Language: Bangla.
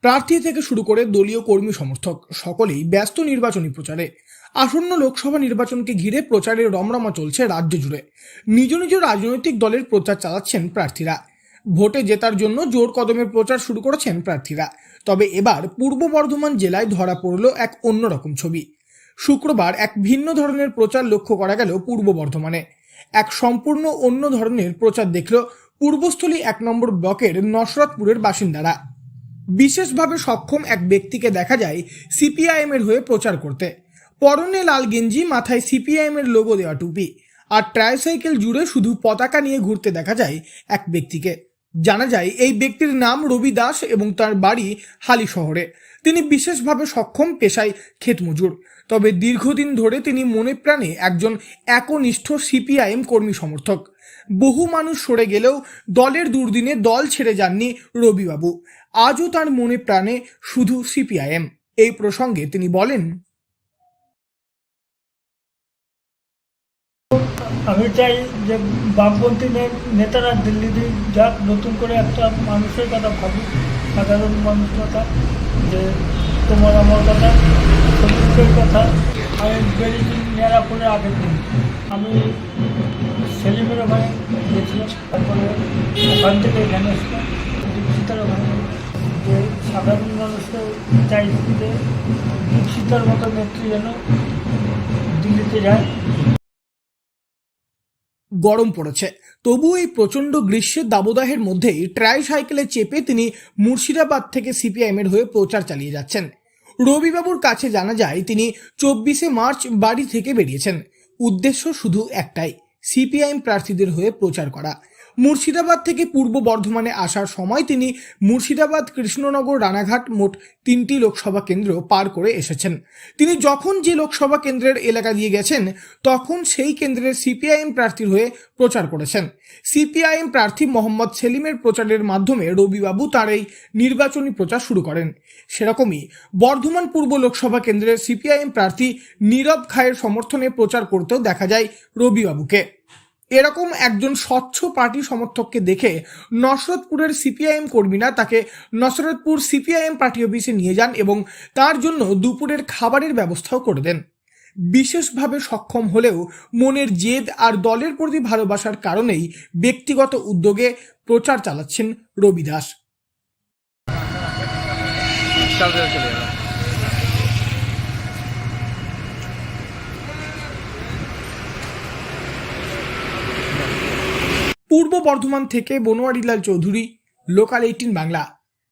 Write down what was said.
প্রার্থী থেকে শুরু করে দলীয় কর্মী সমর্থক সকলেই ব্যস্ত নির্বাচনী প্রচারে। আসন্ন লোকসভা নির্বাচনকে ঘিরে প্রচারের রমরমা চলছে রাজ্য জুড়ে। নিজ নিজ রাজনৈতিক দলের প্রচার চালাচ্ছেন প্রার্থীরা। ভোটে জেতার জন্য জোর কদমে প্রচার শুরু করেছেন প্রার্থীরা। তবে এবার পূর্ব বর্ধমান জেলায় ধরা পড়ল এক অন্যরকম ছবি। শুক্রবার এক ভিন্ন ধরনের প্রচার লক্ষ্য করা গেল পূর্ব বর্ধমানে। এক সম্পূর্ণ অন্য ধরনের প্রচার দেখল পূর্বস্থলী 1 নম্বর ব্লকের নসরতপুরের বাসিন্দারা। বিশেষভাবে সক্ষম এক ব্যক্তিকে দেখা যায় সিপিআইএম এর হয়ে প্রচার করতে। পরনে লাল গেঞ্জি, মাথায় সিপিআইএম এর লোগো দেওয়া টুপি আর ট্রাইসাইকেল জুড়ে শুধু পতাকা নিয়ে ঘুরতে দেখা যায় এক ব্যক্তিকে। জানা যায় এই ব্যক্তির নাম রবি দাস এবং তার বাড়ি হালি শহরে। তিনি বিশেষভাবে সক্ষম, পেশায় ক্ষেতমজুর। তবে দীর্ঘদিন ধরে তিনি মনে প্রাণে একজন একনিষ্ঠ সিপিআইএম কর্মী সমর্থক। বহু মানুষ সরে গেলেও দলের দুর্দিনে দল ছেড়ে যাননি রবিবাবু। আজও তার মনে প্রাণে শুধু সিপিআইএম। এই প্রসঙ্গে তিনি বলেন, আমি চাই যে বামপন্থী নেতারা দিল্লিতে যাক, নতুন করে একটা মানুষের কথা ভাবুক, সাধারণ মানুষের কথা, যে তোমার আমার কথা, শ্রমিকের কথা। আমি বেরিয়েছি মেরাপুরে আগের দিন, আমি সেলিমের ওখানে গিয়েছিলাম, তারপরে ওখান থেকে এখানে এসেছিলাম দীক্ষিতার ওখানে। যে সাধারণ মানুষকে চাই যে দীক্ষিতার মতো নেত্রী যেন দিল্লিতে যায়। গরম পড়েছে, তবু এই প্রচণ্ড গ্রীষ্মের দাবদাহের মধ্যেই ট্রাইসাইকেলে চেপে তিনি মুর্শিদাবাদ থেকে সিপিআইএম এর হয়ে প্রচার চালিয়ে যাচ্ছেন। রবিবাবুর কাছে জানা যায় তিনি 24শে মার্চ বাড়ি থেকে বেরিয়েছেন। উদ্দেশ্য শুধু একটাই, সিপিআইএম প্রার্থীদের হয়ে প্রচার করা। মুর্শিদাবাদ থেকে পূর্ব বর্ধমানে আসার সময় তিনি মুর্শিদাবাদ, কৃষ্ণনগর, রানাঘাট মোট 3টি লোকসভা কেন্দ্র পার করে এসেছেন। তিনি যখন যে লোকসভা কেন্দ্রের এলাকা দিয়ে গেছেন তখন সেই কেন্দ্রের সিপিআইএম প্রার্থীর হয়ে প্রচার করেছেন। সিপিআইএম প্রার্থী মোহাম্মদ সেলিমের প্রচারের মাধ্যমে রবিবাবু তার এই নির্বাচনী প্রচার শুরু করেন। সেরকমই বর্ধমান পূর্ব লোকসভা কেন্দ্রের সিপিআইএম প্রার্থী নীরব খায়ের সমর্থনে প্রচার করতেও দেখা যায় রবিবাবুকে। এরকম একজন স্বচ্ছ পার্টি সমর্থককে দেখে নসরতপুরের সিপিআইএম কর্মীরা তাকে নসরতপুর সিপিআইএম পার্টি অফিসে নিয়ে যান এবং তার জন্য দুপুরের খাবারের ব্যবস্থাও করে দেন। বিশেষভাবে সক্ষম হলেও মনের জেদ আর দলের প্রতি ভালোবাসার কারণেই ব্যক্তিগত উদ্যোগে প্রচার চালাচ্ছেন রবি দাস। পূর্ব বর্ধমান থেকে বনোয়ারিলাল চৌধুরী, লোকাল 18 বাংলা।